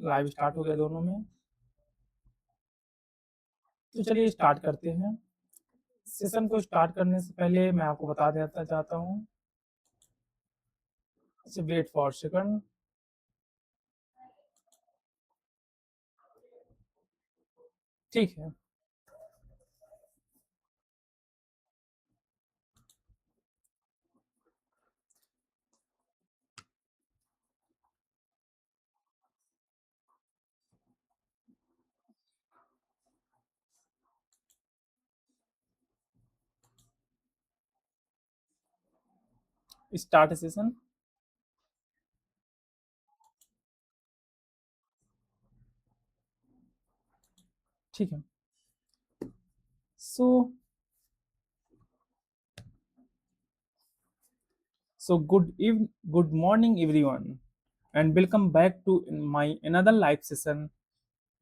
Live start हो गया दोनों में। तो चलिए स्टार्ट करते हैं। सेशन को स्टार्ट करने से पहले मैं आपको बता देना चाहता हूँ, वेट फॉर सेकंड। ठीक है। Start session. ठीक है। So good morning everyone and welcome back to my another live session.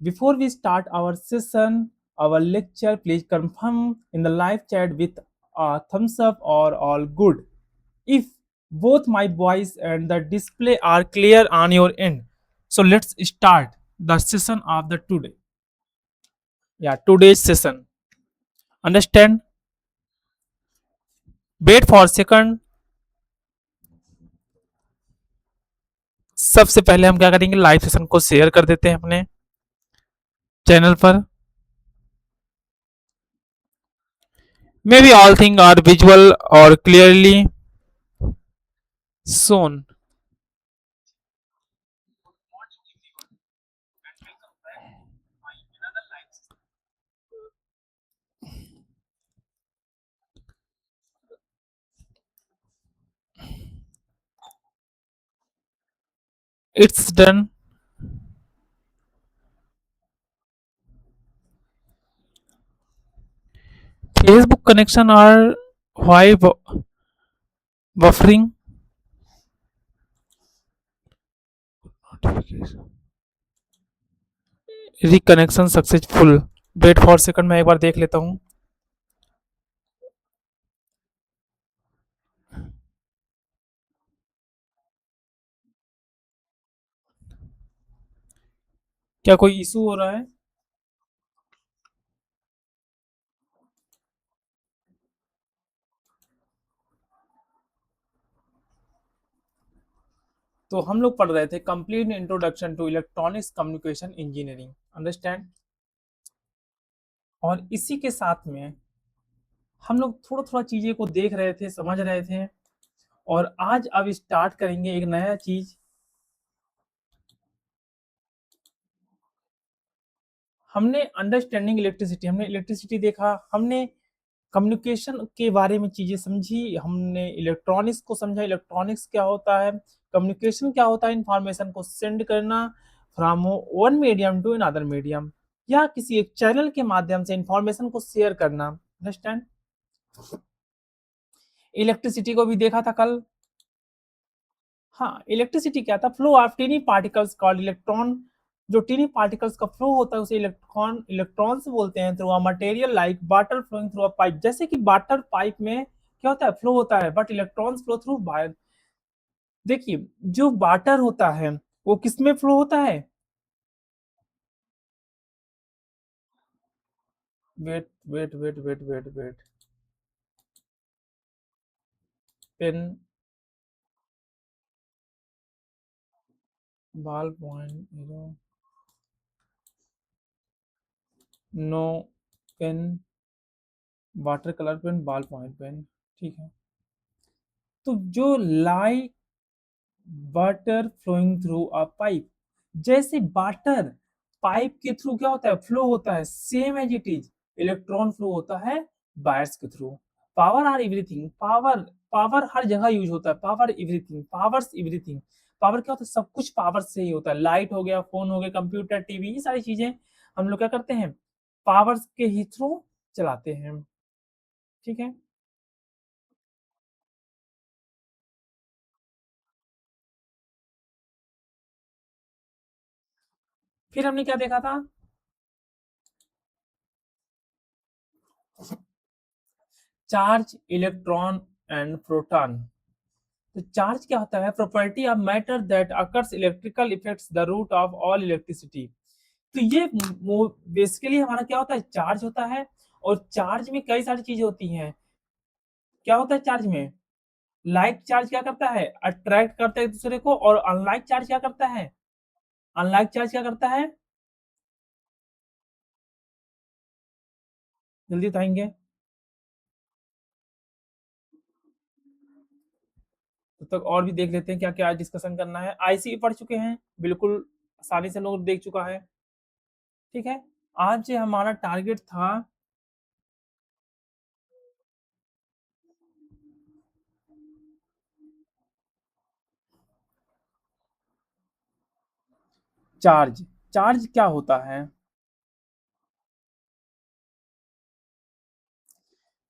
Before we start our session, our lecture, please confirm in the live chat with a thumbs up or all good. If both my voice and the display are clear on your end, so let's start the session of the today. Yeah, today's session. Understand? Wait for a second. सबसे पहले हम क्या करेंगे, live session को share कर देते हैं अपने चैनल पर। Maybe all things are visual or clearly shown. It's done. Facebook connection are why buffering. Reconnection successful. Wait for second, मैं एक बार देख लेता हूँ। क्या कोई इशू हो रहा है? तो हम लोग पढ़ रहे थे complete introduction to electronics communication engineering. Understand? और इसी के साथ में हम लोग थोड़ा थोड़ा चीजें को देख रहे थे, समझ रहे थे। और आज अब स्टार्ट करेंगे एक नया चीज। हमने अंडरस्टैंडिंग इलेक्ट्रिसिटी, हमने इलेक्ट्रिसिटी देखा, हमने कम्युनिकेशन के बारे में चीजें समझी, हमने इलेक्ट्रॉनिक्स को समझा, इलेक्ट्रॉनिक्स क्या होता है, कम्युनिकेशन क्या होता है, इंफॉर्मेशन को सेंड करना from one medium to another medium, या किसी एक चैनल के माध्यम से इंफॉर्मेशन को शेयर करना। अंडरस्टैंड? इलेक्ट्रिसिटी को भी देखा था कल। हाँ, इलेक्ट्रिसिटी क्या था? Flow of tiny particles called electron. जो टीनी पार्टिकल्स का फ्लो होता है उसे इलेक्ट्रॉन्स बोलते हैं, through a material like water flowing through a pipe. जैसे कि वाटर पाइप में क्या होता है? फ्लो होता है, but electrons flow through wire. देखिए, जो वाटर होता है वो किस में फ्लो होता है? Wait wait wait wait wait wait. Pen, ball point, no, pen, water colour pen, ball point pen. ठीक है। तो जो light water flowing through a pipe, जैसे वाटर पाइप के थ्रू क्या होता है? फ्लो होता है, same as it is electron flow होता है वायर्स के through. Power are everything, power, power हर जगह यूज होता है। Power everything, powers everything. Power क्या होता है? सब कुछ पावर से ही होता है। लाइट हो गया, फोन हो गया, कंप्यूटर, टीवी, ये सारी चीजें हम लोग क्या करते हैं? पावर्स के ही थ्रू चलाते हैं। ठीक है। फिर हमने क्या देखा था? Charge, electron and proton. तो चार्ज क्या होता है? Property of matter that occurs electrical effects the root of all electricity. तो ये बेसिकली हमारा क्या होता है? चार्ज होता है। और चार्ज में कई सारी चीजें होती हैं। क्या होता है चार्ज में? लाइक चार्ज क्या करता है? अट्रैक्ट करता है एक दूसरे को। और अनलाइक चार्ज क्या करता है? अनलाइक चार्ज क्या करता है? जल्दी बताएंगे। तब तक और भी देख लेते हैं क्या क्या डिस्कशन करना है। आईसी पढ़ चुके हैं, बिल्कुल आसानी से लोग देख चुका है। ठीक है। आज हमारा टारगेट था चार्ज। चार्ज क्या होता है?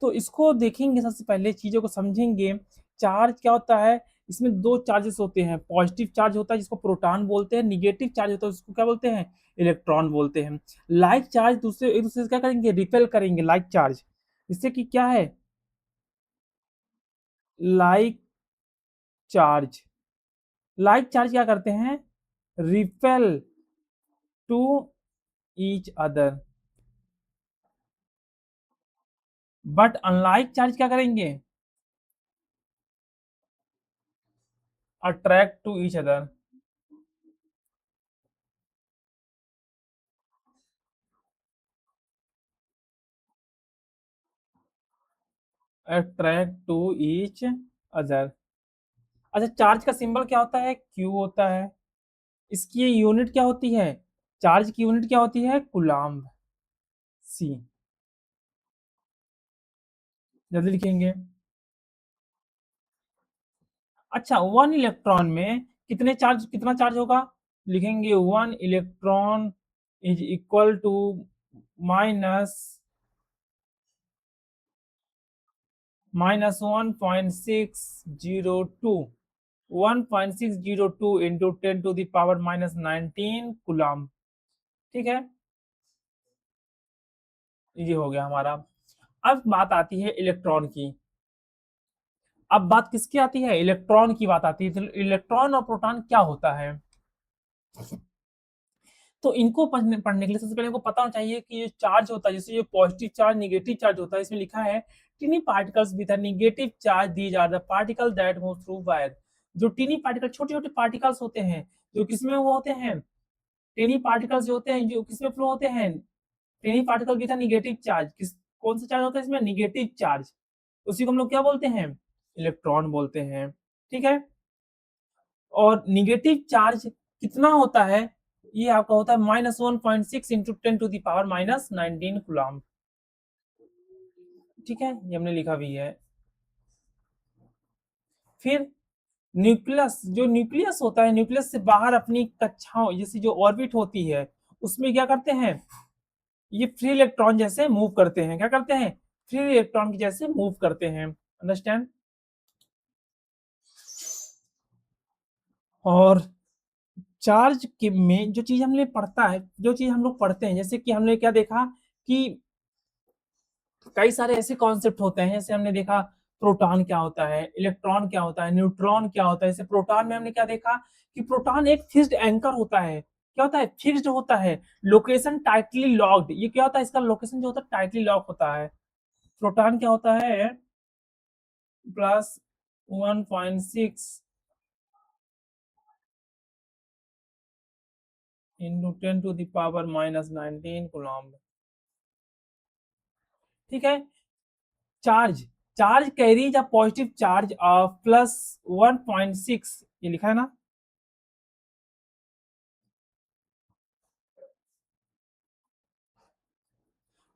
तो इसको देखेंगे, सबसे पहले चीजों को समझेंगे। चार्ज क्या होता है? इसमें दो चार्जेस होते हैं। पॉजिटिव चार्ज होता है जिसको प्रोटॉन बोलते हैं, निगेटिव चार्ज होता है उसको क्या बोलते हैं? इलेक्ट्रॉन बोलते हैं। लाइक चार्ज दूसरे एक दूसरे से क्या करेंगे? रिपेल करेंगे लाइक चार्ज। इससे कि क्या है? Like charge. लाइक चार्ज क्या करते हैं? Repel to each other. But unlike charge क्या करेंगे? Attract to each other. Attract to each other. अच्छा, चार्ज का सिंबल क्या होता है? क्यू होता है। इसकी यूनिट क्या होती है? चार्ज की यूनिट क्या होती है? कूलम्ब। सी। जल्दी लिखेंगे। अच्छा, वन इलेक्ट्रॉन में कितना चार्ज होगा? लिखेंगे one electron is equal to minus minus 1.602। 1.602 into 10⁻⁻19 coulomb. ठीक है, ये हो गया हमारा। अब बात आती है इलेक्ट्रॉन की। अब बात किसकी आती है? इलेक्ट्रॉन की बात आती है। तो इलेक्ट्रॉन और प्रोटॉन क्या होता है? तो इनको पढ़ने के लिए सबसे पहले इनको पता होना चाहिए कि ये चार्ज होता है, जैसे ये पॉजिटिव चार्ज नेगेटिव चार्ज होता है। इसमें लिखा है tiny particles with a negative charge, these are the particle that move through wire. जो टीनी पार्टिकल, छोटे छोटे पार्टिकल्स होते हैं, जो किसमें वो होते हैं? टीनी पार्टिकल्स जो होते हैं, जो किसमें फ्लो होते हैं? Tiny particle with a negative charge. कौन सा चार्ज होता है इसमें? Negative charge. उसी को हम लोग क्या बोलते हैं? इलेक्ट्रॉन बोलते हैं। ठीक है। और निगेटिव चार्ज कितना होता है? ये आपका होता है -1.6 इंटू 10⁻⁻19 कूलम्ब। ठीक है, ये हमने लिखा भी है। फिर न्यूक्लियस, जो न्यूक्लियस होता है, न्यूक्लियस से बाहर अपनी कक्षाओं जैसी जो ऑर्बिट होती है, उसमें क्या करते हैं? ये फ्री इलेक्ट्रॉन जैसे मूव करते हैं। क्या करते हैं? फ्री इलेक्ट्रॉन की जैसे मूव करते हैं। अंडरस्टैंड? और चार्ज के में जो चीज हमने पढ़ता है, जो चीज हम लोग पढ़ते हैं, जैसे कि हमने क्या देखा कि कई सारे ऐसे कॉन्सेप्ट होते हैं। जैसे हमने देखा प्रोटॉन क्या होता है, इलेक्ट्रॉन क्या होता है, न्यूट्रॉन क्या होता है। जैसे प्रोटॉन में हमने क्या देखा कि प्रोटॉन एक फिक्स्ड एंकर होता है। क्या होता है? फिक्स्ड होता है। Location tightly locked. ये क्या होता है? इसका लोकेशन जो होता है टाइटली लॉक होता है। प्रोटॉन क्या होता है? +1.6 इंटू 10⁻⁻19 कूलम्ब। ठीक है। Charge, charge carries a positive charge of +1.6। ये लिखा है ना?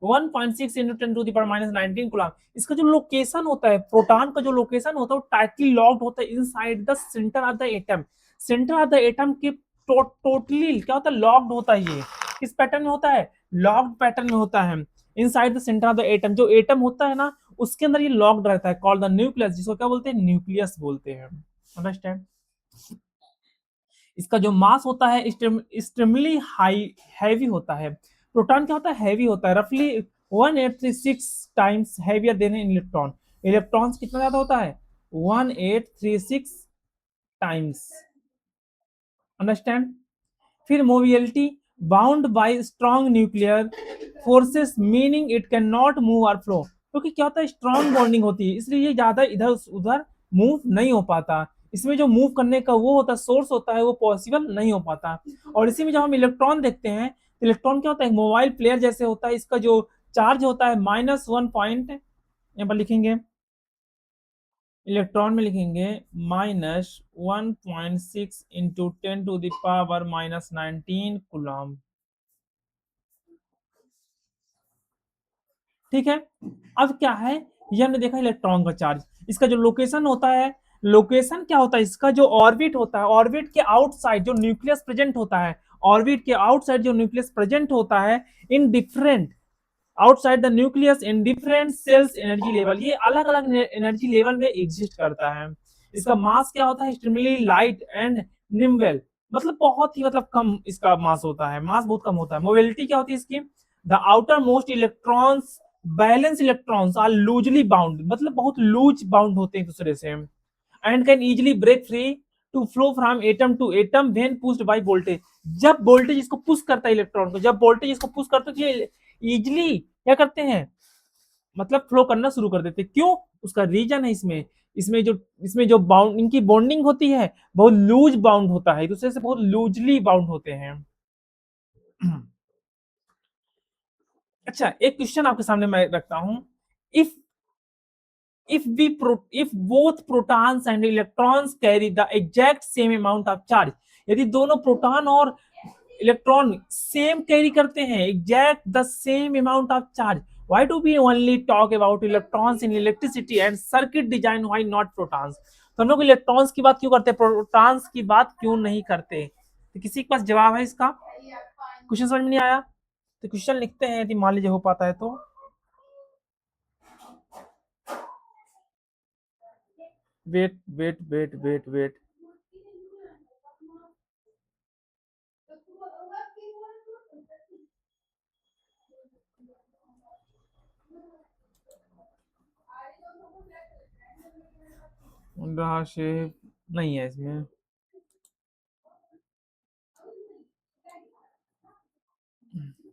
1.6 इंटू 10⁻⁻19 कूलम्ब। इसका जो लोकेशन होता है, प्रोटॉन का जो लोकेशन होता है, वो टाइटली लॉक्ड होता है inside the centre of the atom. Centre of the atom के टोटली क्या होता है? लॉक्ड होता है। ये किस पैटर्न में होता है? लॉक्ड पैटर्न में होता है। Inside the centre of the atom, जो एटम होता है ना, उसके अंदर ये लॉक्ड रहता है। कॉल्ड द न्यूक्लियस, जिसको क्या बोलते हैं? न्यूक्लियस बोलते हैं। अंडरस्टैंड? इसका जो मास होता है एक्सट्रीमली हाई, हैवी होता है। प्रोटॉन क्या होता है? हैवी होता है। रफली 1836 times heavier than electron. Electron कितना ज्यादा होता है? 1836 टाइम्स। अंडरस्टैंड। फिर mobility, bound by strong nuclear forces meaning it can not move और फ्लो, क्योंकि क्या होता है स्ट्रॉन्ग बॉन्डिंग होती है इसलिए ये ज्यादा इधर उधर मूव नहीं हो पाता। इसमें जो मूव करने का वो होता है सोर्स होता है वो पॉसिबल नहीं हो पाता। और इसी में जब हम इलेक्ट्रॉन देखते हैं तो इलेक्ट्रॉन क्या होता है मोबाइल प्लेयर जैसे होता है, इसका जो चार्ज होता है -1 पॉइंट, यहाँ पर लिखेंगे इलेक्ट्रॉन में लिखेंगे -1.6 इंटू 10⁻⁻19 कूलम। ठीक है। अब क्या है, ये हमने देखा इलेक्ट्रॉन का चार्ज, इसका जो लोकेशन होता है, लोकेशन क्या होता है इसका जो ऑर्बिट होता है, ऑर्बिट के आउटसाइड जो न्यूक्लियस प्रेजेंट होता है, ऑर्बिट के आउटसाइड जो न्यूक्लियस प्रेजेंट होता है in different outside the nucleus in different cells energy level, ये अलग अलग एनर्जी लेवल में एग्जिस्ट करता है। इसका मास क्या होता है एक्सट्रीमली लाइट एंड निम्बल, मतलब बहुत ही मतलब कम इसका मास होता है, मास बहुत कम होता है। मोबिलिटी क्या होती है इसकी, the outermost electrons valence electrons are loosely bound, मतलब बहुत लूज बाउंड होते हैं एक दूसरे से, and can easily break free to flow from atom to atom when pushed by voltage. जब वोल्टेज इसको पुश करता है इलेक्ट्रॉन को, जब वोल्टेज इसको पुश करता है तो ये इजिली क्या करते हैं मतलब फ्लो करना शुरू कर देते हैं। क्यों, उसका रीजन है इसमें, इसमें जो बाउंड इनकी बॉन्डिंग होती है बहुत लूज बाउंड होता है, एक दूसरे से बहुत लूजली बाउंड होते हैं। अच्छा एक क्वेश्चन आपके सामने मैं रखता हूं, if if both protons and electrons carry the exact same amount of charge, यदि दोनों प्रोटॉन और इलेक्ट्रॉन सेम कैरी करते हैं exact the same amount of charge, why do we only talk about electrons in electricity and circuit design, why not protons? तो हम लोग electrons की बात क्यों करते हैं, प्रोटॉन्स की बात क्यों नहीं करते? तो किसी के पास जवाब है इसका, क्वेश्चन समझ में नहीं आया तो क्वेश्चन लिखते हैं यदि मान लीजिए हो पाता है तो। Wait wait wait wait wait, रहा शेप नहीं है इसमें।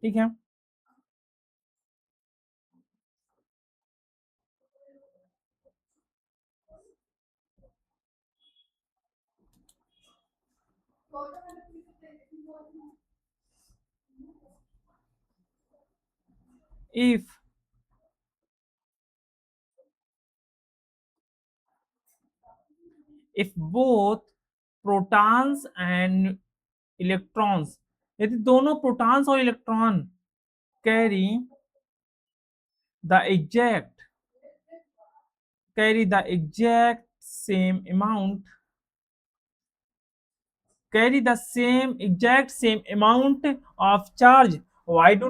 ठीक है। if if both protons and electrons, यदि दोनों प्रोटॉन्स और electron carry the exact same amount, carry the same exact same amount of charge, why do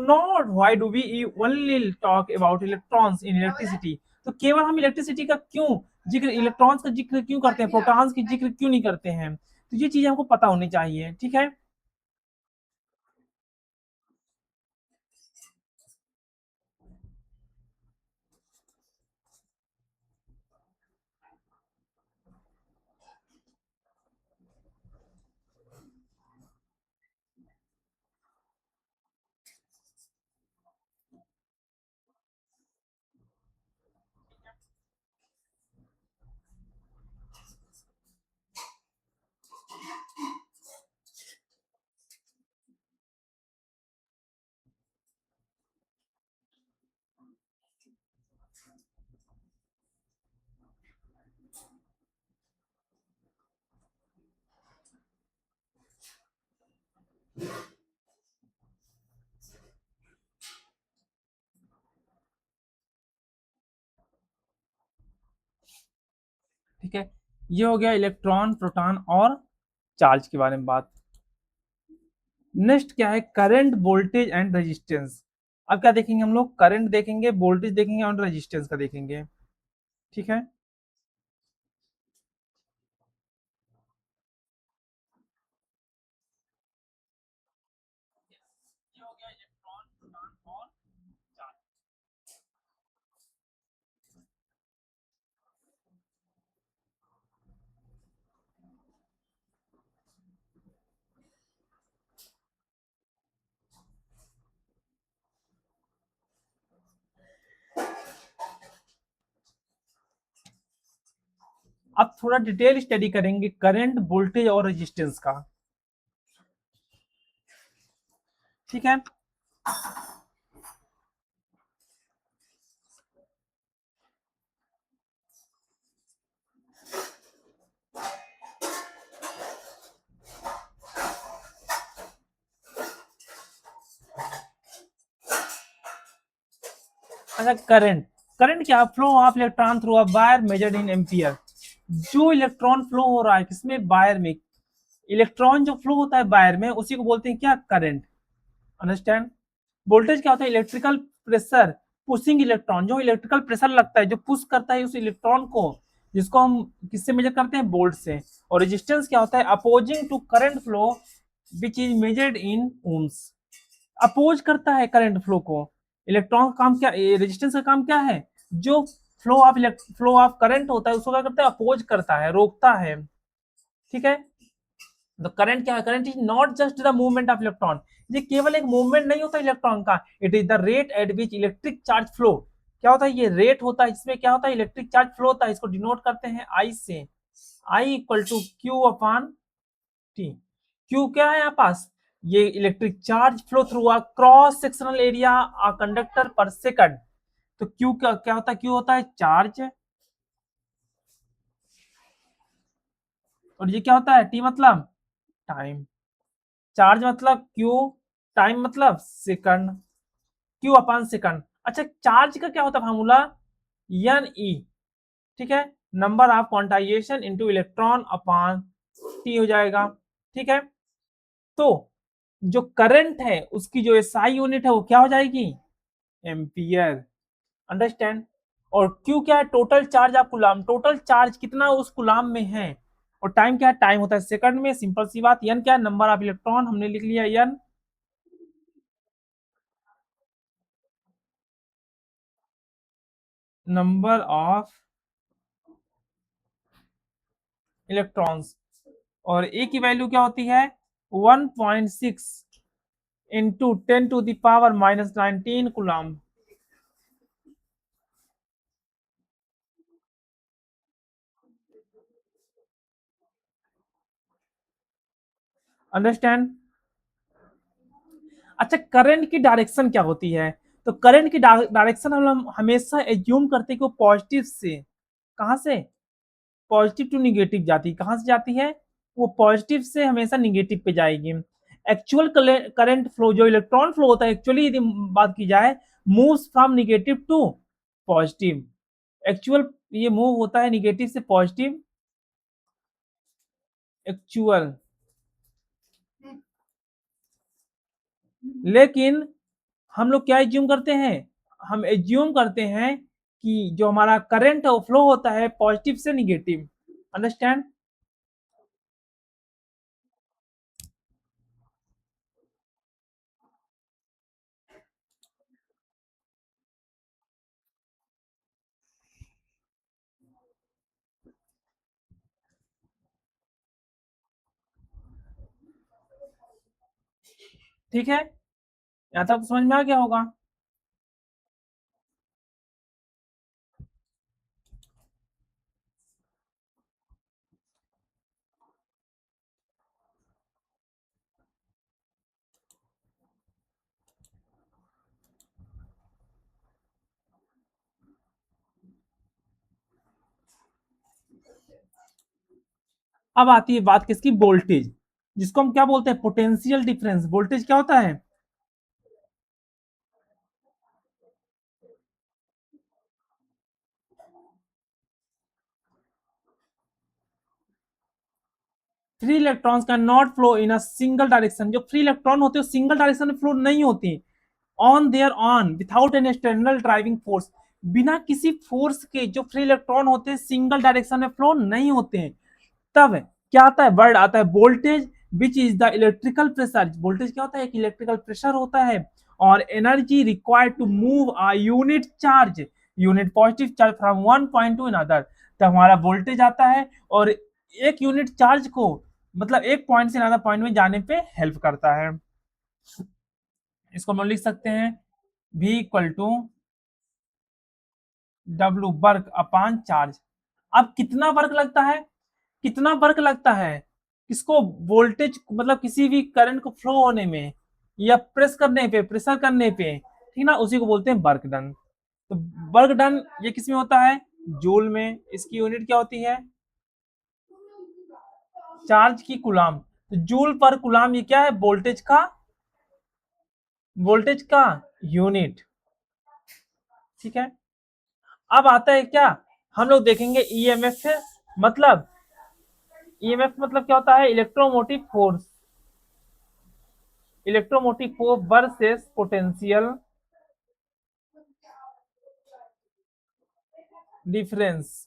we only talk about electrons in electricity? तो केवल हम इलेक्ट्रिसिटी का क्यों जिक्र, electrons का जिक्र क्यों करते हैं, प्रोटॉन्स की जिक्र क्यों नहीं करते हैं? तो ये चीजें हमको पता होनी चाहिए। ठीक है। ठीक है, ये हो गया इलेक्ट्रॉन प्रोटॉन और चार्ज के बारे में बात। नेक्स्ट क्या है, करंट वोल्टेज एंड रेजिस्टेंस। अब क्या देखेंगे हम लोग, करंट देखेंगे, वोल्टेज देखेंगे और रेजिस्टेंस का देखेंगे। ठीक है। ये हो गया इलेक्ट्रॉन प्रोटॉन और चार्ज। अब थोड़ा डिटेल स्टडी करेंगे करंट, वोल्टेज और रेजिस्टेंस का। ठीक है, अच्छा करंट, करंट क्या, flow of electron through a wire measured in ampere. जो इलेक्ट्रॉन फ्लो हो रहा है किसमें, वायर में, इलेक्ट्रॉन जो फ्लो होता है वायर में उसी को बोलते हैं क्या, करंट। अंडरस्टैंड। वोल्टेज क्या होता है, इलेक्ट्रिकल प्रेशर पुशिंग इलेक्ट्रॉन, जो इलेक्ट्रिकल प्रेशर लगता है जो पुश करता है उस इलेक्ट्रॉन को, जिसको हम किससे मेजर करते हैं, वोल्ट से। और रेजिस्टेंस क्या होता है, opposing to current flow which is measured in ohms. Oppose करता है करंट फ्लो को। इलेक्ट्रॉन का काम क्या, रेजिस्टेंस का काम क्या है, जो फ्लो ऑफ करंट होता है उसको क्या करता है, अपोज करता है, रोकता है। ठीक है, तो करंट क्या है, current is not just the movement of electron, ये केवल एक मूवमेंट नहीं होता इलेक्ट्रॉन का, it is the rate at which electric charge flow. क्या होता है, ये रेट होता है जिसमें क्या होता है, इलेक्ट्रिक चार्ज फ्लो होता है, इसको डिनोट करते हैं आई से। I equal to Q upon T. Q क्या है यहाँ पास, ये electric charge flow through a cross sectional area a conductor पर सेकंड। तो क्यू क्या होता है, क्यू होता है चार्ज, और ये क्या होता है, टी मतलब टाइम। चार्ज मतलब क्यू, टाइम मतलब सेकंड, क्यू अपान सेकंड। अच्छा चार्ज का क्या होता है फॉर्मूला, एन ई। ठीक है, number of quantization into electron upon T हो जाएगा। ठीक है, तो जो करंट है उसकी जो एसआई यूनिट है वो क्या हो जाएगी, एम्पियर। अंडरस्टैंड। और क्यू क्या है, total charge of coulomb, total charge कितना उस कूलम में है। और टाइम क्या है, टाइम होता है सेकंड में, सिंपल सी बात। एन क्या है, नंबर ऑफ इलेक्ट्रॉन, हमने लिख लिया एन। नंबर ऑफ इलेक्ट्रॉन्स, और ए की वैल्यू क्या होती है, 1.6 इंटू 10⁻⁻19 कूलम। अंडरस्टैंड। अच्छा करंट की डायरेक्शन क्या होती है, तो करंट की डायरेक्शन हम हमेशा एज्यूम करते हैं कि वो पॉजिटिव से, कहां से, पॉजिटिव टू निगेटिव जाती है, कहां से जाती है, वो पॉजिटिव से हमेशा निगेटिव पे जाएगी। एक्चुअल करंट फ्लो, जो इलेक्ट्रॉन फ्लो होता है एक्चुअली यदि बात की जाए, moves from negative to positive. Actual ये मूव होता है निगेटिव से पॉजिटिव, एक्चुअल। लेकिन हम लोग क्या एज्यूम करते हैं, हम एज्यूम करते हैं कि जो हमारा करंट है वो फ्लो होता है पॉजिटिव से निगेटिव। अंडरस्टैंड। ठीक है, यहाँ तक समझ में आ गया होगा। अब आती है बात किसकी, वोल्टेज, जिसको हम क्या बोलते हैं, पोटेंशियल डिफरेंस। वोल्टेज क्या होता है, free electrons can not flow in a single direction. जो फ्री इलेक्ट्रॉन होते हैं सिंगल डायरेक्शन में फ्लो नहीं होती, on their on without an external driving force. बिना किसी फोर्स के जो फ्री इलेक्ट्रॉन होते हैं सिंगल डायरेक्शन में फ्लो नहीं होते हैं। तब क्या आता है, वर्ड आता है voltage, which is the electrical pressure. Voltage क्या होता है, एक इलेक्ट्रिकल प्रेशर होता है, और energy required to move a unit charge, unit positive charge from one point to another. तो हमारा वोल्टेज आता है, और एक यूनिट चार्ज को मतलब एक पॉइंट से अनदर पॉइंट में जाने पे हेल्प करता है। इसको हम लिख सकते हैं V equal to W work upon charge. अब कितना वर्क लगता है, कितना वर्क लगता है किसको, वोल्टेज मतलब किसी भी करंट को फ्लो होने में या प्रेस करने पे, प्रेशर करने पे, ठीक ना, उसी को बोलते हैं वर्क डन। तो वर्क डन ये किस में होता है, जूल में। इसकी यूनिट क्या होती है, चार्ज की कुलाम। तो जूल पर कुलाम ये क्या है, वोल्टेज का, वोल्टेज का यूनिट, ठीक है। अब आता है क्या, हम लोग देखेंगे ईएमएफ मतलब, ईएमएफ मतलब क्या होता है, electromotive force, electromotive force versus potential difference.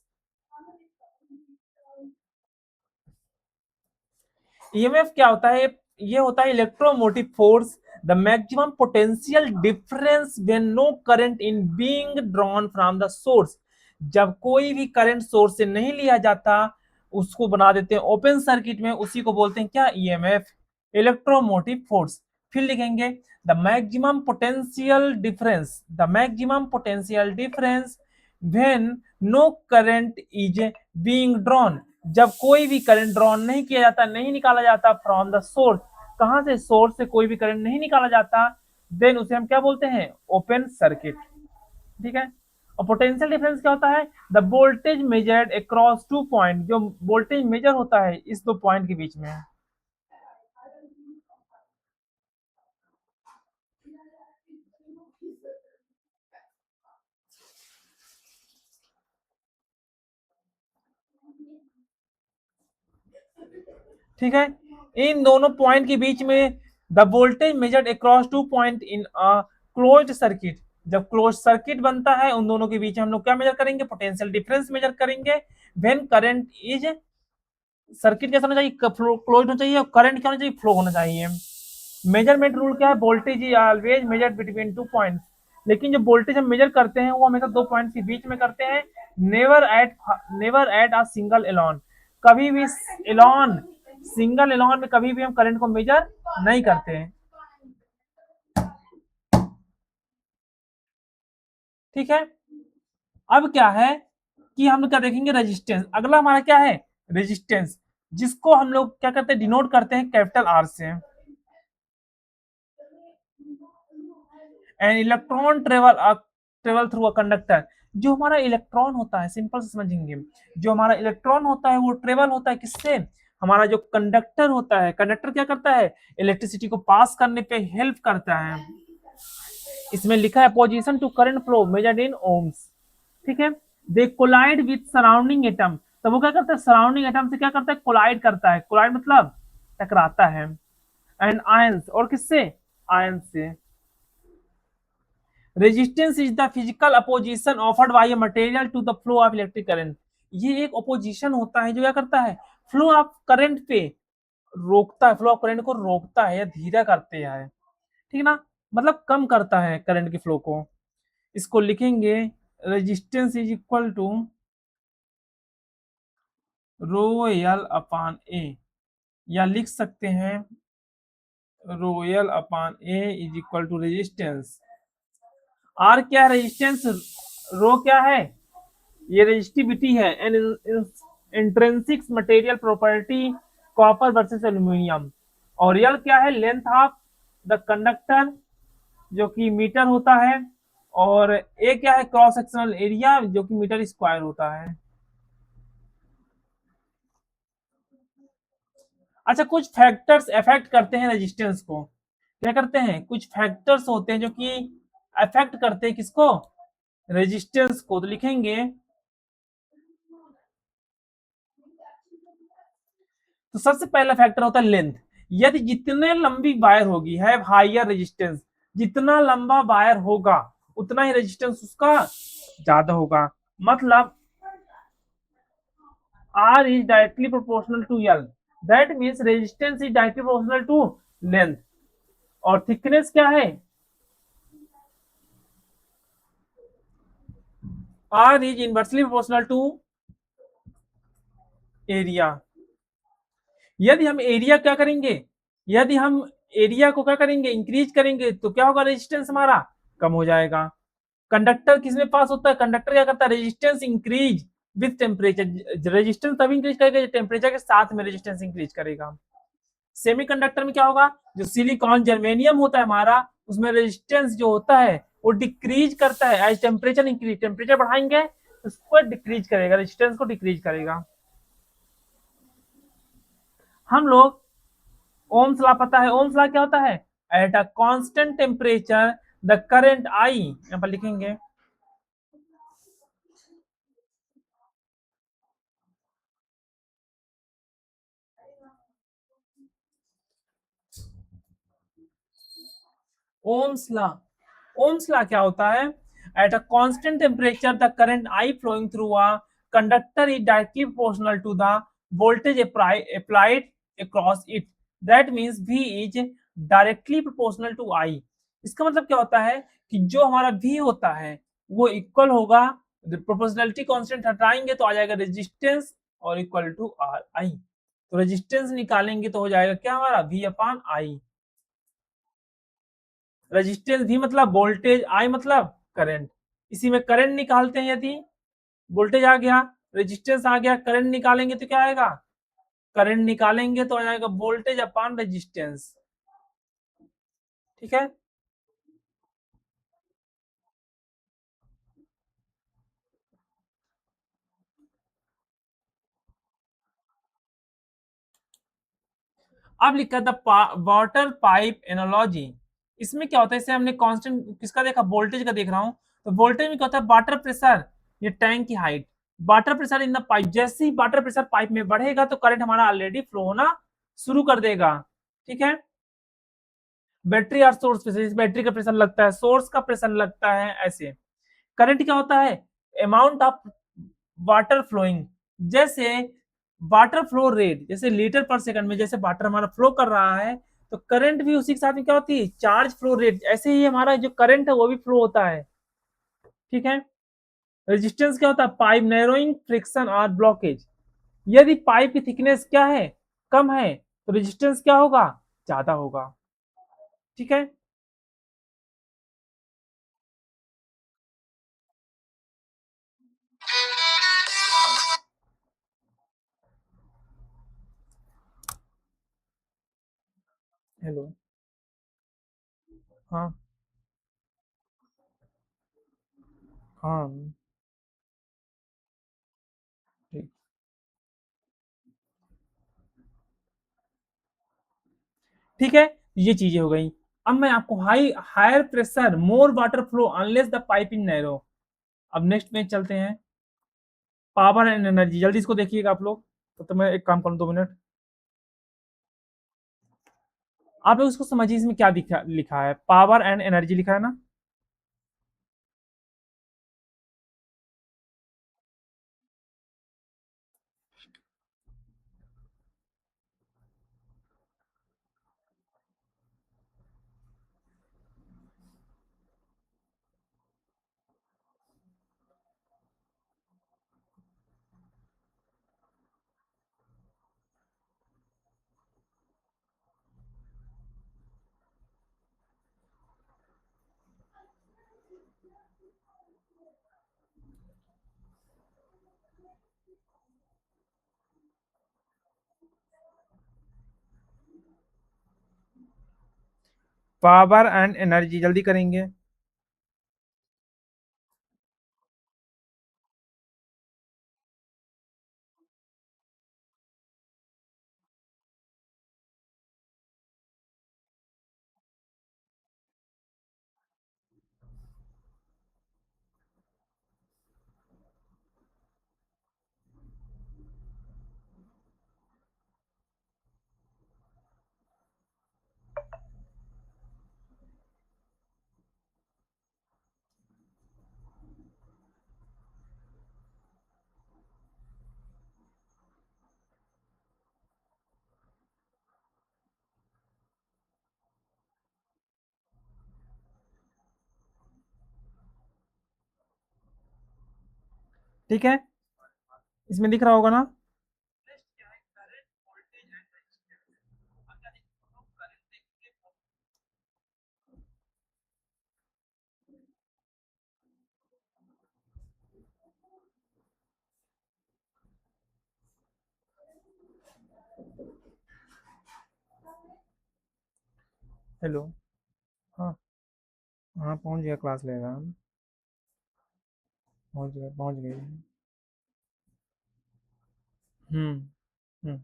EMF क्या होता है, ये होता है electromotive force, the maximum potential difference when no current in being drawn from the source. जब कोई भी करंट सोर्स से नहीं लिया जाता, उसको बना देते हैं ओपन सर्किट में, उसी को बोलते हैं क्या, ईएमएफ, इलेक्ट्रोमोटिव फोर्स। फिर लिखेंगे the maximum potential difference, the maximum potential difference when no current is being drawn. जब कोई भी करंट ड्रॉन नहीं किया जाता, नहीं निकाला जाता फ्रॉम द सोर्स, कहां से, सोर्स से कोई भी करंट नहीं निकाला जाता, देन उसे हम क्या बोलते हैं, ओपन सर्किट, ठीक है। और पोटेंशियल डिफरेंस क्या होता है, the voltage measured across two point, जो वोल्टेज मेजर होता है इस दो पॉइंट के बीच में। ठीक है, इन दोनों पॉइंट के बीच में the voltage measured across two point in a closed circuit. जब क्लोज सर्किट बनता है, उन दोनों के बीच हम लोग क्या मेजर करेंगे, पोटेंशियल डिफरेंस मेजर करेंगे। व्हेन करंट इज, सर्किट कैसा होना चाहिए, क्लोज होना चाहिए, और करंट क्या होना चाहिए, फ्लो होना चाहिए। मेजरमेंट रूल क्या है, voltage is always measured between two points. लेकिन जो वोल्टेज हम मेजर करते हैं वो हमेशा दो पॉइंट्स के बीच में करते हैं। Never at, never at a single alone, कभी भी एलॉन, सिंगल एलॉन में कभी भी हम करंट को मेजर नहीं करते हैं, ठीक है। अब क्या है कि हम लोग क्या देखेंगे, रेजिस्टेंस। अगला हमारा क्या है, रेजिस्टेंस, जिसको हम लोग क्या करते हैं, डिनोट करते हैं कैपिटल आर से। And electron travel through a conductor. जो हमारा इलेक्ट्रॉन होता है, सिंपल से समझेंगे, जो हमारा इलेक्ट्रॉन होता है वो ट्रेवल होता है किससे, हमारा जो कंडक्टर होता है, कंडक्टर क्या करता है, इलेक्ट्रिसिटी को पास करने पे हेल्प करता है। इसमें लिखा है position to current flow measured in ohms, ठीक है। They collide with surrounding atom, तो वो क्या करता है, सराउंडिंग एटम से क्या करता है, कोलाइड करता है, कोलाइड मतलब टकराता है। एंड आयंस, और किससे, आयन से। Resistance is the physical opposition offered by a material to the flow of electric current. ये एक अपोजिशन होता है जो क्या करता है, फ्लो ऑफ करंट पे रोकता है, फ्लो ऑफ करंट को रोकता है या धीरा करते हैं, ठीक ना, मतलब कम करता है करंट के फ्लो को। इसको लिखेंगे resistance is equal to rho L upon A, या लिख सकते हैं rho L upon A is equal to resistance. R क्या है, रेजिस्टेंस, रो क्या है, ये रेजिस्टिविटी है, an intrinsic material property, copper versus aluminium. और यल क्या है, लेंथ ऑफ द कंडक्टर, जो कि मीटर होता है। और ए क्या है, क्रॉस सेक्शनल एरिया, जो कि मीटर स्क्वायर होता है। अच्छा, कुछ फैक्टर्स अफेक्ट करते हैं रेजिस्टेंस को, क्या करते हैं, कुछ फैक्टर्स होते हैं जो कि अफेक्ट करते हैं किसको, रेजिस्टेंस को। तो लिखेंगे, तो सबसे पहला फैक्टर होता है लेंथ। यदि जितने लंबी वायर होगी, है हाइयर रेजिस्टेंस, जितना लंबा वायर होगा उतना ही रेजिस्टेंस उसका ज्यादा होगा। मतलब R is directly proportional to L, that means resistance is directly proportional to length। और थिकनेस क्या है, R is inversely proportional to area. यदि हम एरिया क्या करेंगे, यदि हम एरिया को क्या करेंगे, इंक्रीज करेंगे, तो क्या होगा, रेजिस्टेंस हमारा कम हो जाएगा। कंडक्टर किसमें पास होता है, कंडक्टर क्या करता है, resistance increase with temperature. Resistance तभी इंक्रीज करेगा टेम्परेचर के साथ में रेजिस्टेंस इंक्रीज करेगा। सेमीकंडक्टर में क्या होगा, जो सिलिकॉन जर्मेनियम होता है हमारा, उसमें रेजिस्टेंस जो होता है वो डिक्रीज करता है एज टेम्परेचर इंक्रीज। टेम्परेचर बढ़ाएंगे तो उसको डिक्रीज करेगा, रेजिस्टेंस को डिक्रीज करेगा। हम लोग ओम्स लॉ पता है, ओम्स लॉ क्या होता है, at a constant temperature the current आई, यहां पर लिखेंगे ओम्स लॉ। ओम्स लॉ क्या होता है, at a constant temperature the current I flowing through a conductor is directly proportional to the voltage applied across it, that means V is directly proportional to I। इसका मतलब क्या होता है कि जो हमारा V होता है वो इक्वल होगा, प्रोपोर्शनलिटी कांस्टेंट हटाएंगे तो आ जाएगा रेजिस्टेंस और इक्वल टू आर आई। तो रेजिस्टेंस निकालेंगे तो हो जाएगा क्या हमारा V अपान आई। रेजिस्टेंस भी मतलब वोल्टेज, आई मतलब करंट। इसी में करंट निकालते हैं, यदि वोल्टेज आ गया, रेजिस्टेंस आ गया, करंट निकालेंगे तो क्या आएगा, करंट निकालेंगे तो आ जाएगा वोल्टेज अपॉन रेजिस्टेंस। ठीक है। अब लिखा था वाटर पाइप एनालॉजी। इसमें क्या होता है, इसे हमने कांस्टेंट किसका देखा, वोल्टेज का देख रहा हूं। तो वोल्टेज में क्या होता है, वाटर प्रेशर, ये टैंक की height, water pressure in the pipe, जैसे ही वाटर प्रेशर पाइप में बढ़ेगा तो करंट हमारा ऑलरेडी फ्लो होना शुरू कर देगा। ठीक है। बैटरी और सोर्स प्रेशर, बैटरी का प्रेशर लगता है, सोर्स का प्रेशर लगता है, ऐसे। करंट क्या होता है, अमाउंट ऑफ वाटर फ्लोइंग, जैसे वाटर फ्लो रेट, जैसे लीटर पर सेकंड में जैसे वाटर हमारा फ्लो कर रहा है, तो करंट भी उसी के साथ में क्या होती है, चार्ज फ्लो रेट, ऐसे ही हमारा जो करंट है वो भी फ्लो होता है। ठीक है। रेजिस्टेंस क्या होता है, पाइप नैरोइंग, फ्रिक्शन और ब्लॉकेज। यदि पाइप की थिकनेस क्या है, कम है, तो रेजिस्टेंस क्या होगा, ज्यादा होगा। ठीक है। हेलो। हाँ। हाँ। ठीक। ठीक है, ये चीजें हो गई। अब मैं आपको higher pressure more water flow unless the pipe in narrow. अब नेक्स्ट में चलते हैं, पावर एंड एनर्जी, जल्दी इसको देखिएगा आप लोग। तो मैं एक काम करूँ, 2 मिनट। आप लोग इसको समझिए, इसमें क्या लिखा है, पावर एंड एनर्जी लिखा है ना। पावर एंड एनर्जी जल्दी करेंगे। ठीक है, इसमें दिख रहा होगा ना। हेलो। हाँ हाँ, पहुंच गया, क्लास लेगा। पहुंच गया, पहुंच गई। Hmm. Hmm.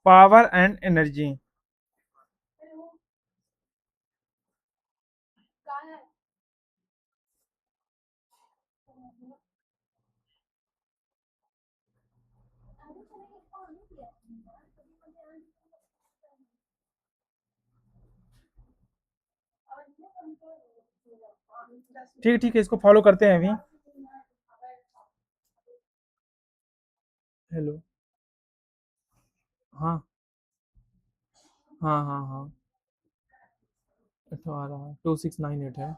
Power and energy. ठीक है, ठीक है, इसको फॉलो करते हैं अभी। हेलो। हाँ हाँ हाँ हाँ। 2698 है।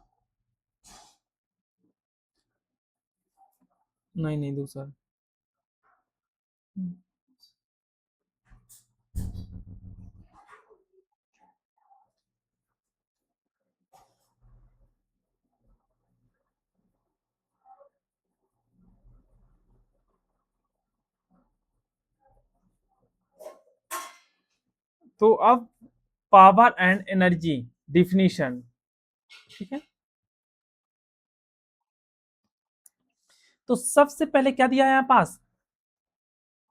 नहीं नहीं, दूसरा। तो अब पावर एंड एनर्जी डिफिनीशन। ठीक है। तो सबसे पहले क्या दिया है यहाँ पास?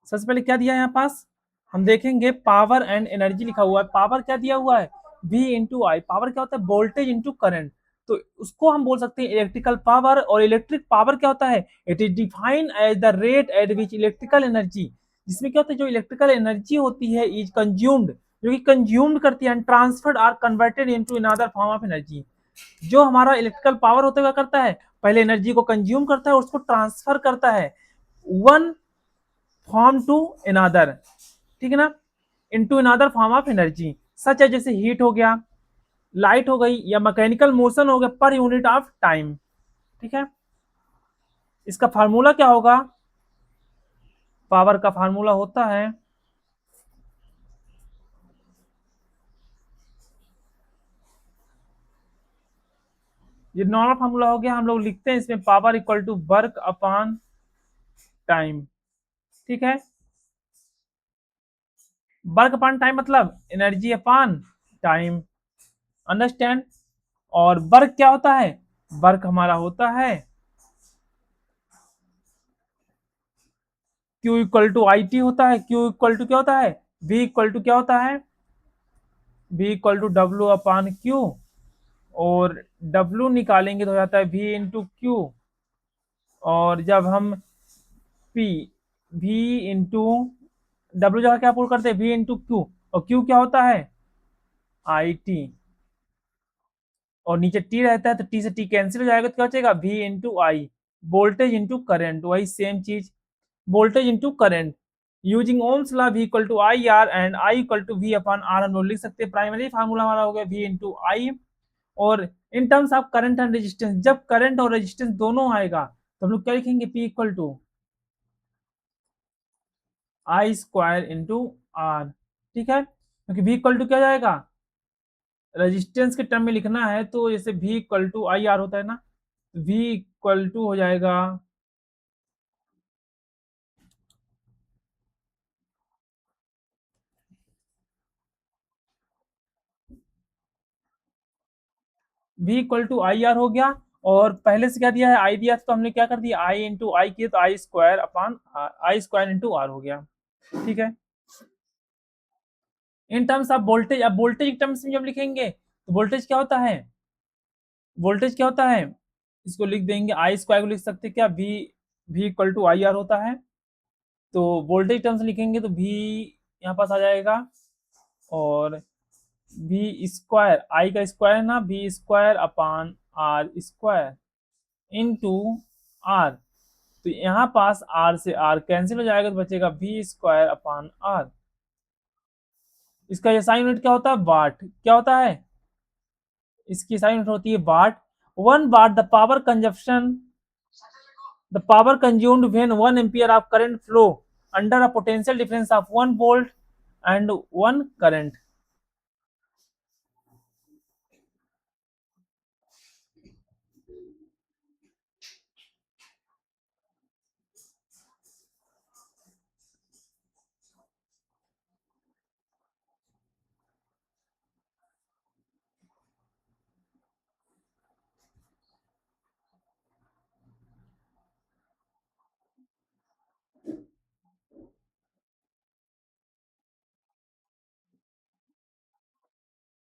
सबसे पहले क्या दिया है यहाँ पास? हम देखेंगे पावर एंड एनर्जी लिखा हुआ है। पावर क्या दिया हुआ है? V इंटू आई। पावर क्या होता है? Voltage into current. तो उसको हम बोल सकते हैं इलेक्ट्रिकल पावर। और इलेक्ट्रिक पावर क्या होता है? It is defined as the rate at which electrical energy, जिसमें क्या होता है, जो इलेक्ट्रिकल एनर्जी होती है इज कंज्यूम्ड, जो कि कंज्यूम्ड करती है, transferred or converted into another form of energy. जो हमारा इलेक्ट्रिकल पावर होता है क्या करता है? पहले एनर्जी को कंज्यूम करता है और उसको ट्रांसफर करता है वन फॉर्म टू अनदर, ठीक है ना, into another form of energy. सच है जैसे हीट हो गया, लाइट हो गई, या मैकेनिकल मोशन हो गया पर यूनिट ऑफ टाइम। ठीक है। इसका फार्मूला क्या होगा? पावर का फार्मूला होता है, ये नॉर्मल फार्मूला हो गया, हम लोग लिखते हैं इसमें power equal to work upon time. ठीक है। वर्क अपॉन टाइम मतलब एनर्जी अपॉन टाइम। अंडरस्टैंड? और वर्क क्या होता है? वर्क हमारा होता है Q equal to I T होता है। Q इक्वल टू क्या होता है? V इक्वल टू क्या होता है? V equal to W upon Q. और W निकालेंगे तो हो जाता है V इंटू क्यू। और जब हम P, V इंटू डब्ल्यू जगह क्या पुट करते हैं? V into Q. और Q क्या होता है? I T. और नीचे T रहता है तो T से T कैंसिल हो जाएगा तो क्या बचेगा? V into I. Voltage into current, वही सेम चीज, voltage into current. Using Ohm's law V equal to I R and I equal to V upon R, हम लोग लिख सकते हैं प्राइमरी फार्मूला हमारा हो गया V इंटू आई। और in terms of current and resistance, जब करंट और रेजिस्टेंस दोनों आएगा तो हम लोग क्या लिखेंगे? P equal to I square into R. ठीक है, क्योंकि V इक्वल टू क्या जाएगा? रेजिस्टेंस के टर्म में लिखना है तो जैसे V equal to I R होता है ना, V इक्वल टू हो जाएगा V equal to I R हो गया। और पहले से क्या दिया है? आई दिया, तो हमने क्या कर दिया? आई इंटू आई किया तो I square upon I square into R हो गया। ठीक है। इन टर्म्स ऑफ वोल्टेज, अब वोल्टेज टर्म्स में जब लिखेंगे तो वोल्टेज क्या होता है? वोल्टेज क्या होता है? इसको लिख देंगे, आई स्क्वायर को लिख सकते हैं क्या? V equal to I R होता है। तो वोल्टेज टर्म्स लिखेंगे तो V यहाँ पास आ जाएगा। और V स्क्वायर, आई का स्क्वायर है ना, V square upon R square into R. तो यहाँ पास आर से आर कैंसिल हो जाएगा तो बचेगा V स्क्वायर अपॉन आर। इसका ये साइन यूनिट क्या होता है? वाट। क्या होता है? इसकी साइन यूनिट होती है वाट। 1 what the power consumption the power consumed when 1 ampere of current flow under a potential difference of 1 volt and 1 current.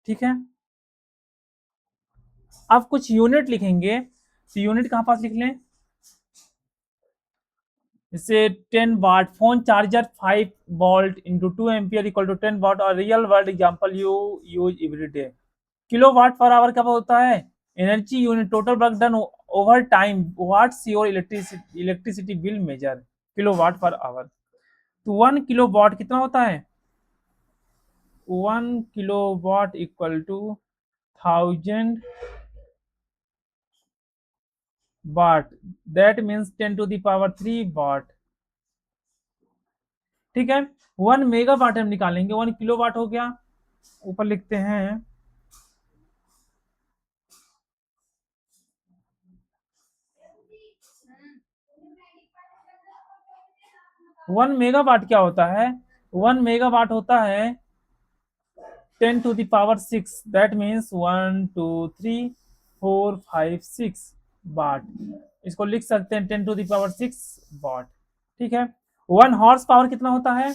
ठीक है, अब कुछ यूनिट लिखेंगे, तो यूनिट कहां पास लिख लें, जैसे 10 watt phone charger 5 volt into 2 ampere equal to 10 watt, और real world example you use every day. Kilo watt per hour क्या होता है, energy unit total work done over time, what's your electricity bill measure, kilo watt per hour. तो 1 kilo वाट कितना होता है, 1 kilo watt equal to 1000 watt, that means 10 to the power 3 watt. ठीक है, 1 mega watt हम निकालेंगे, 1 किलो वाट हो गया, ऊपर लिखते हैं 1 मेगा वाट क्या होता है, 1 मेगा वाट होता है 10 to the power 6, that means 1 2 3 4 5 6 watt. इसको लिख सकते हैं 10 टू द पावर 6 वाट। ठीक है, 1 हॉर्स पावर कितना होता है,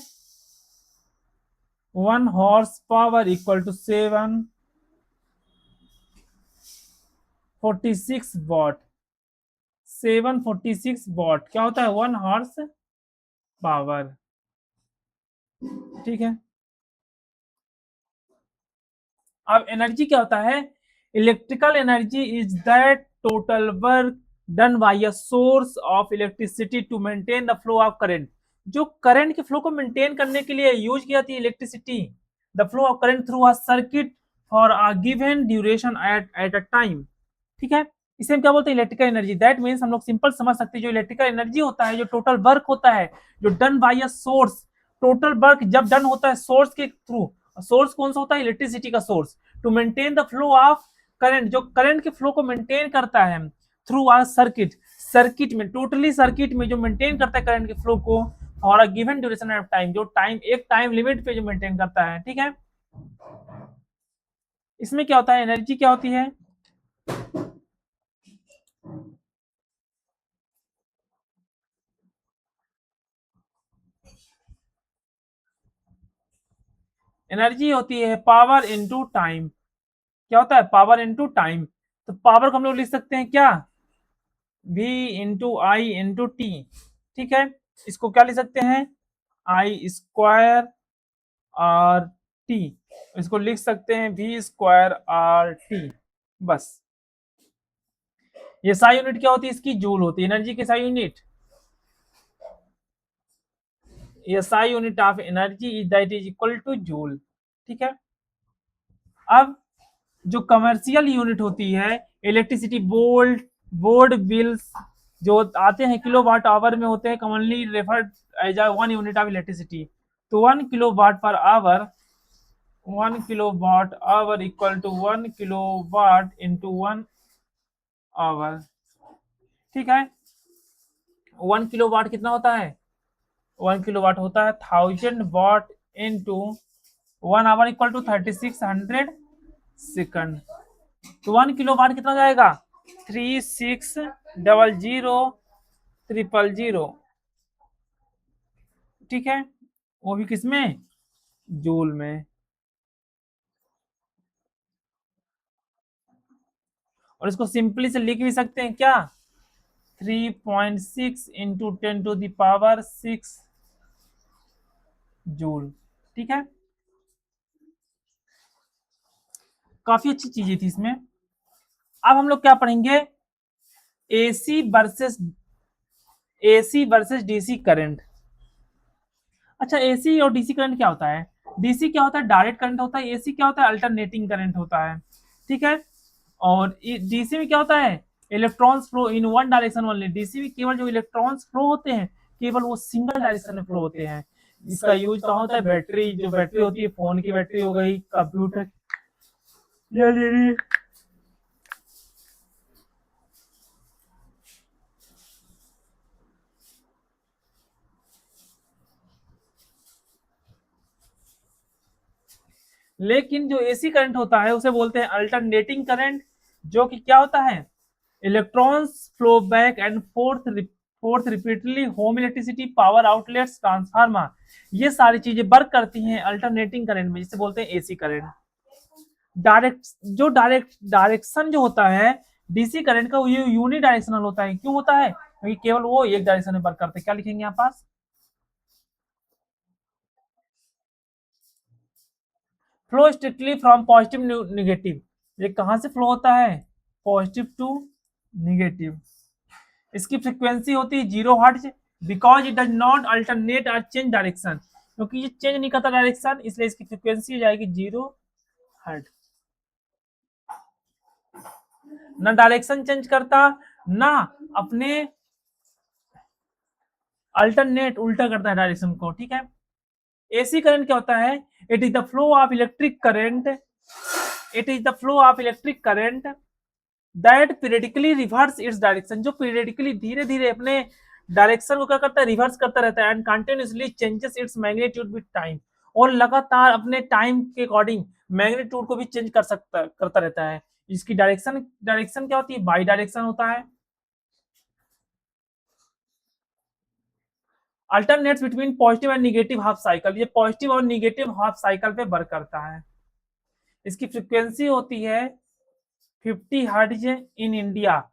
1 horse power equal to 746 watt, 746 watt क्या होता है, 1 हॉर्स पावर। ठीक है, अब एनर्जी क्या होता है, electrical energy is that total work done by a source of electricity to maintain the flow of current, जो करंट के फ्लो को मेंटेन करने के लिए यूज की जाती है electricity, the flow of current through a circuit for a given duration at a time. ठीक है, इसे हम क्या बोलते हैं, इलेक्ट्रिकल एनर्जी। दैट मीन्स हम लोग सिंपल समझ सकते हैं, जो इलेक्ट्रिकल एनर्जी होता है, जो टोटल वर्क होता है, जो done by a source, total work जब डन होता है सोर्स के थ्रू, सोर्स कौन सा होता है, इलेक्ट्रिसिटी का source, to maintain the flow of current, जो करंट के फ्लो को मेंटेन करता है थ्रू आ सर्किट, सर्किट में, टोटली सर्किट में जो मेंटेन करता है करंट के फ्लो को और अ गिवन ड्यूरेशन ऑफ टाइम, जो टाइम एक टाइम लिमिट पे जो मेंटेन करता है। ठीक है, इसमें क्या होता है, एनर्जी क्या होती है, एनर्जी होती है पावर इनटू टाइम। क्या होता है, पावर इनटू टाइम। तो पावर को हम लोग लिख सकते हैं क्या, v इंटू आई इंटू टी। ठीक है, इसको क्या लिख सकते हैं, आई स्क्वायर आर टी, इसको लिख सकते हैं वी स्क्वायर आर टी, बस। ये साई यूनिट क्या होती है, इसकी जूल होती है, एनर्जी की साई यूनिट, ये Sai unit of energy is that is equal two joule. ठीक है, अब जो कमर्शियल यूनिट होती है इलेक्ट्रिसिटी, बोल्ट बोर्ड बिल्स जो आते हैं किलो वाट आवर में होते हैं, commonly referred as a 1 unit of electricity. तो 1 kilo watt per hour, 1 kilo watt hour equal to 1 kilo watt into 1 hour. ठीक है, 1 किलो वाट कितना होता है, 1 किलो वाट होता है 1000 into 1 hour equal to 3600 second. तो 1 किलो वाट कितना हो जाएगा, 360000। ठीक है, वो भी किसमें, जूल में। और इसको सिंपली से लिख भी सकते हैं क्या, 3.6 इंटू 10 टू दावर 6 जूल। ठीक है, काफी अच्छी चीजें थी इसमें। अब हम लोग क्या पढ़ेंगे, एसी वर्सेस डीसी करंट। अच्छा, एसी और डीसी करंट क्या होता है, डीसी क्या होता है, डायरेक्ट करंट होता है, एसी क्या होता है, अल्टरनेटिंग करंट होता है। ठीक है, और डीसी में क्या होता है, electrons flow in one direction only, DC में केवल जो इलेक्ट्रॉन्स फ्लो होते हैं केवल वो सिंगल डायरेक्शन में फ्लो होते हैं। इसका यूज कहाँ होता है, बैटरी, जो बैटरी होती है फोन की बैटरी हो गई, कंप्यूटर या लेकिन जो एसी करंट होता है उसे बोलते हैं अल्टरनेटिंग करंट, जो कि क्या होता है, electrons flow back and fourth repeatedly, home electricity, power outlets, transformer, ये सारी चीजें वर्क करती हैं अल्टरनेटिंग करंट में, जिसे बोलते हैं एसी करंट। डायरेक्शन जो होता है डीसी करंट का, वो ये यूनि डायरेक्शनल होता है। क्यों होता है, क्योंकि केवल वो एक डायरेक्शन में वर्क करते हैं। क्या लिखेंगे यहाँ पास, flow strictly from positive negative, ये कहां से फ्लो होता है, पॉजिटिव टू निगेटिव। इसकी फ्रीक्वेंसी होती है 0 hertz, because it does not alternate और चेंज डायरेक्शन, क्योंकि ये चेंज नहीं करता डायरेक्शन, इसलिए इसकी फ्रीक्वेंसी हो जाएगी 0 हर्ट्ज। ना डायरेक्शन चेंज करता, ना अपने अल्टरनेट उल्टा करता है डायरेक्शन को, ठीक है। एसी करंट क्या होता है, it is the flow of electric current, it is the flow of electric current that periodically reverse its direction, जो पीरियडिकली धीरे धीरे अपने डायरेक्शन को क्या करता है, रिवर्स करता रहता है, and continuously changes its magnitude with time, और लगातार अपने टाइम के अकॉर्डिंग मैग्नीट्यूड को भी चेंज करता रहता है। इसकी डायरेक्शन डायरेक्शन क्या होती है, बाई डायरेक्शन होता है। Alternates between positive and negative half cycle, ये पॉजिटिव और निगेटिव हाफ साइकिल पे वर्क करता है। इसकी फ्रीक्वेंसी होती है 50 हर्ट्ज इन इंडिया,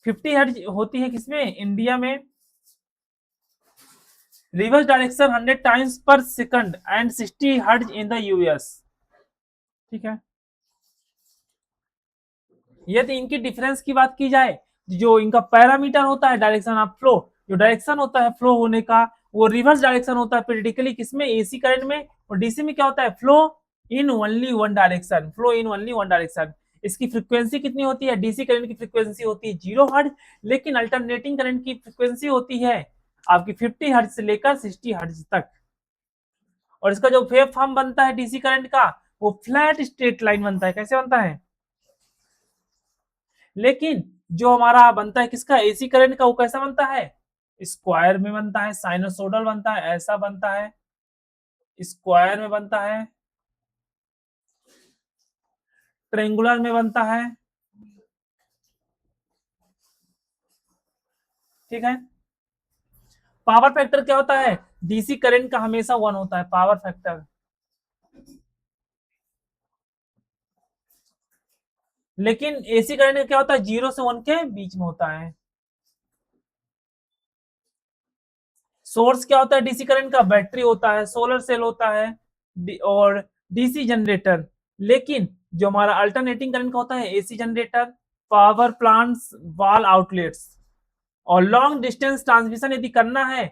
50 हर्ट्ज होती है किसमें, इंडिया में। रिवर्स डायरेक्शन 100 टाइम्स पर second and 60 hertz in the US, ठीक है। यदि इनकी डिफरेंस की बात की जाए, जो इनका पैरामीटर होता है डायरेक्शन ऑफ फ्लो, जो डायरेक्शन होता है फ्लो होने का, वो रिवर्स डायरेक्शन होता है पेरिडिकली किसमें, एसी करंट में। और डीसी में क्या होता है, flow in only one direction, flow in only one direction. इसकी फ्रीक्वेंसी कितनी होती है, डीसी करंट की फ्रीक्वेंसी होती है 0 हर्ट्ज, लेकिन अल्टरनेटिंग करंट की फ्रीक्वेंसी होती है आपकी 50 हर्ट्ज से लेकर 60 हर्ट्ज तक। और इसका जो वेव फॉर्म बनता है डीसी करंट का, वो फ्लैट स्ट्रेट लाइन बनता है। कैसे बनता है, लेकिन जो हमारा बनता है किसका, एसी करंट का, वो कैसा बनता है, स्क्वायर में बनता है, साइनोसोडल बनता है, ऐसा बनता है, स्क्वायर में बनता है, ट्रेंगुलर में बनता है, ठीक है। पावर फैक्टर क्या होता है, डीसी करंट का हमेशा 1 होता है पावर फैक्टर, लेकिन एसी करंट का क्या होता है, 0 से 1 के बीच में होता है। सोर्स क्या होता है डीसी करंट का, बैटरी होता है, सोलर सेल होता है, और डीसी जनरेटर। लेकिन जो हमारा अल्टरनेटिंग करंट का होता है, AC generator, power plants, wall outlets. और लॉन्ग डिस्टेंस ट्रांसमिशन यदि करना है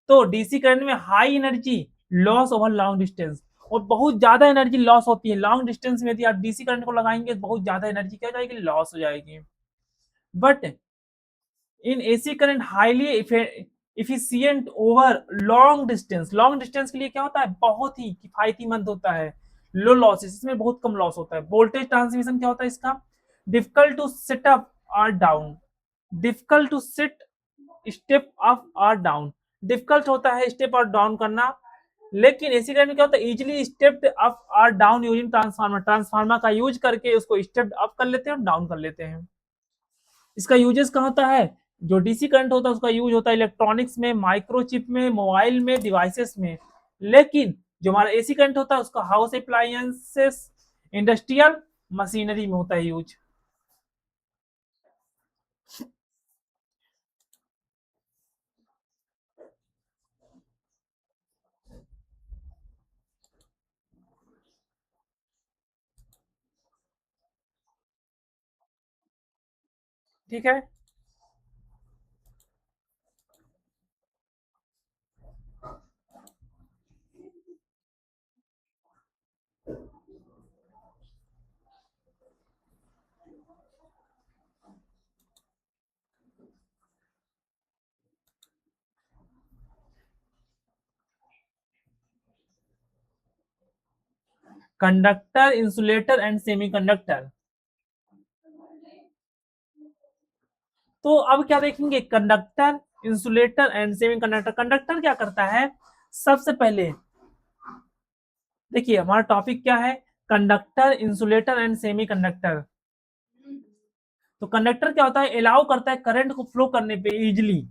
तो डीसी करंट में high energy loss over long distance, और बहुत ज्यादा एनर्जी लॉस होती है लॉन्ग डिस्टेंस में। यदि आप डीसी करंट को लगाएंगे तो बहुत ज्यादा एनर्जी क्या हो जाएगी, लॉस हो जाएगी। But in AC current highly efficient over long distance, long distance के लिए क्या होता है, बहुत ही किफायतीमंद होता है, लो लॉसेस, इसमें बहुत कम लॉस होता है। वोल्टेज ट्रांसमिशन क्या होता है इसका, डिफिकल्ट टू सेट अप और down, difficult to set step up और डाउन, डिफिकल्ट होता है स्टेप और डाउन करना। लेकिन एसी करंट में क्या होता है, इजिली स्टेप अप और डाउन यूजिंग ट्रांसफार्मर, ट्रांसफार्मर का यूज करके उसको स्टेप अप कर लेते हैं और डाउन कर लेते हैं। इसका यूजेस कहाँ होता है, जो डीसी करंट होता है उसका यूज होता है इलेक्ट्रॉनिक्स में, माइक्रोचिप में, मोबाइल में, डिवाइसेस में। लेकिन जो हमारा एसी करंट होता है उसका हाउस अप्लायंसेस, इंडस्ट्रियल मशीनरी में होता है यूज, ठीक है। Conductor, insulator and semiconductor. तो अब क्या देखेंगे, conductor, insulator and semiconductor. Conductor क्या करता है, सबसे पहले देखिए हमारा टॉपिक क्या है, कंडक्टर, इंसुलेटर एंड सेमीकंडक्टर। तो कंडक्टर क्या होता है, अलाउ करता है करंट को फ्लो करने पे इजीली।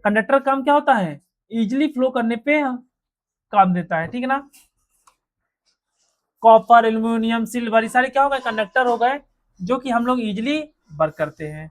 कंडक्टर काम क्या होता है, इजीली फ्लो करने पे काम देता है, ठीक है ना। कॉपर, एल्यूमिनियम, सिल्वर, ये सारे क्या हो गए, कंडक्टर हो गए, जो कि हम लोग इजीली वर्क करते हैं।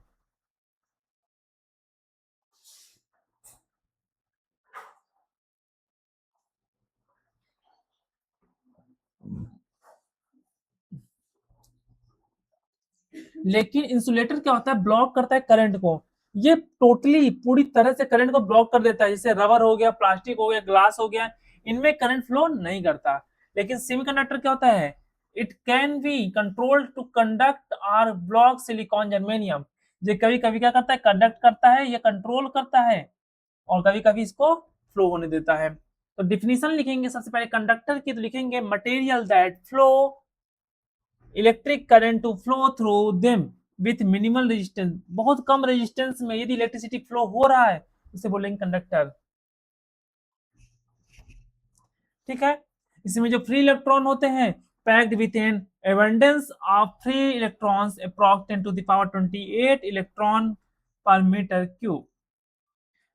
लेकिन इंसुलेटर क्या होता है, ब्लॉक करता है करंट को। ये टोटली पूरी तरह से करंट को ब्लॉक कर देता है, जैसे रबर हो गया, प्लास्टिक हो गया, ग्लास हो गया, इनमें करंट फ्लो नहीं करता। लेकिन सेमीकंडक्टर क्या होता है, it can be controlled to conduct और ब्लॉक सिलिकॉन, जर्मेनियम। ये कभी कभी क्या करता है, कंडक्ट करता है या कंट्रोल करता है, और कभी कभी इसको फ्लो होने देता है। तो डिफिनीशन लिखेंगे सबसे पहले कंडक्टर की, तो लिखेंगे material that flow electric current to flow through them with minimal resistance. बहुत कम रेजिस्टेंस में यदि इलेक्ट्रिसिटी फ्लो हो रहा है उसे बोलेंगे कंडक्टर, ठीक है। इसमें जो फ्री इलेक्ट्रॉन होते हैं, packed with an abundance of free electrons approx 10 to the power 28 electron per metre cube.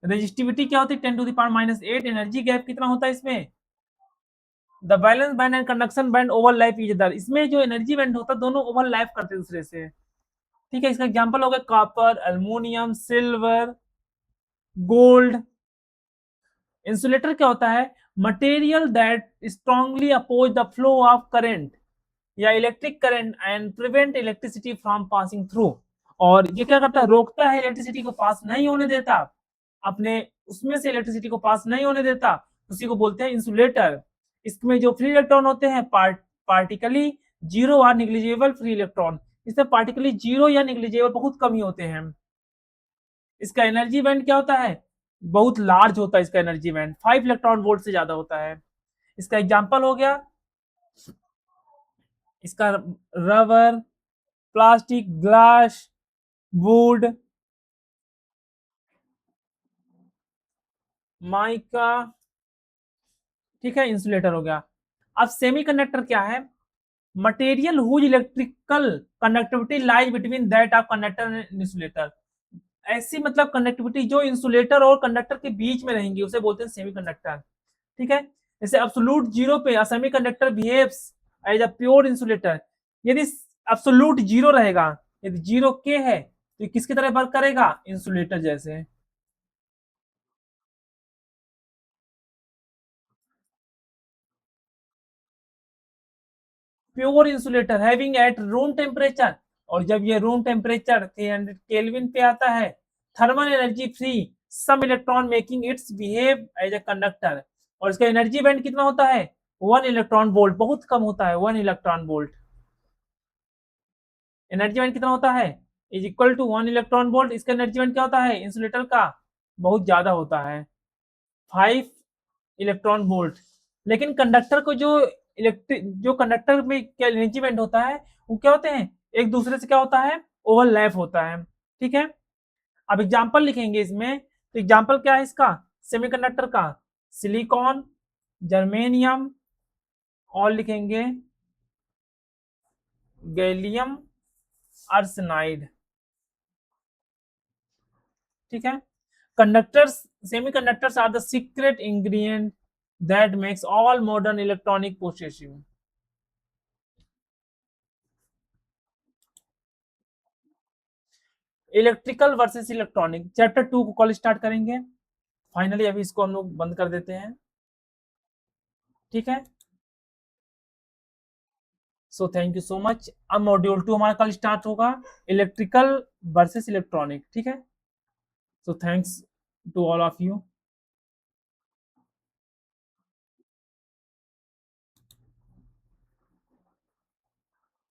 Resistivity क्या होती है, 10 to the power -8। Energy gap कितना होता है इसमें, the balance band and conduction band overlap each other. इसमें जो एनर्जी बैंड होता है दोनों ओवरलैप करते हैं दूसरे से, ठीक है। इसका एग्जांपल हो गया copper, aluminium, silver, gold. Insulator क्या होता है, material that strongly oppose the flow of current या electric current and prevent electricity from passing through. और ये क्या करता है, रोकता है, इलेक्ट्रिसिटी को पास नहीं होने देता, अपने उसमें से इलेक्ट्रिसिटी को पास नहीं होने देता, उसी को बोलते हैं इंसुलेटर। इसमें जो फ्री इलेक्ट्रॉन होते हैं पार्टिकली जीरो और निग्लिजिबल फ्री इलेक्ट्रॉन, इसमें पार्टिकली जीरो या निग्लिजिबल बहुत कम ही होते हैं। इसका एनर्जी बैंड क्या होता है, बहुत लार्ज होता है इसका एनर्जी बैंड, 5 इलेक्ट्रॉन वोल्ट से ज्यादा होता है। इसका एग्जांपल हो गया इसका rubber, plastic, glass, wood, mica, ठीक है, इंसुलेटर हो गया। अब सेमीकंडक्टर क्या है, material whose electrical conductivity lies between that of conductor and insulator. ऐसी मतलब कंडक्टिविटी जो इंसुलेटर और कंडक्टर के बीच में रहेंगी उसे बोलते हैं सेमीकंडक्टर, ठीक है। जैसे एब्सोल्यूट जीरो पे semiconductor behaves as a pure insulator. यदि एब्सोल्यूट जीरो रहेगा, यदि जीरो के है तो ये किसकी तरह वर्क करेगा, इंसुलेटर जैसे। Pure insulator having at room temperature, और जब ये रूम टेम्परेचर 300 केल्विन पे आता है, thermal energy free some electron making its behave as a conductor. और इसका एनर्जी बैंड कितना होता है, 1 इलेक्ट्रॉन वोल्ट, बहुत कम होता है 1 इलेक्ट्रॉन वोल्ट। एनर्जी बैंड कितना होता है, is equal to 1 electron volt. इसका एनर्जी बैंड क्या होता है इंसुलेटर का, बहुत ज्यादा होता है, 5 इलेक्ट्रॉन वोल्ट। लेकिन कंडक्टर को जो इलेक्ट्रिक जो कंडक्टर में क्या एनर्जी बैंड होता है, वो क्या होते हैं, एक दूसरे से क्या होता है, ओवरलैप होता है, ठीक है। अब एग्जांपल लिखेंगे इसमें, तो एग्जांपल क्या है इसका, सेमीकंडक्टर का, सिलिकॉन, जर्मेनियम, और लिखेंगे गैलियम आर्सेनाइड, ठीक है। Conductors, semiconductors are the secret ingredient that makes all modern electronic processing। Electrical versus electronic chapter 2 को कल स्टार्ट करेंगे। फाइनली अभी इसको हम लोग बंद कर देते हैं, ठीक है। So thank you so much. अब मॉड्यूल 2 हमारा कल स्टार्ट होगा, इलेक्ट्रिकल वर्सेस इलेक्ट्रॉनिक, ठीक है। So thanks to all of you.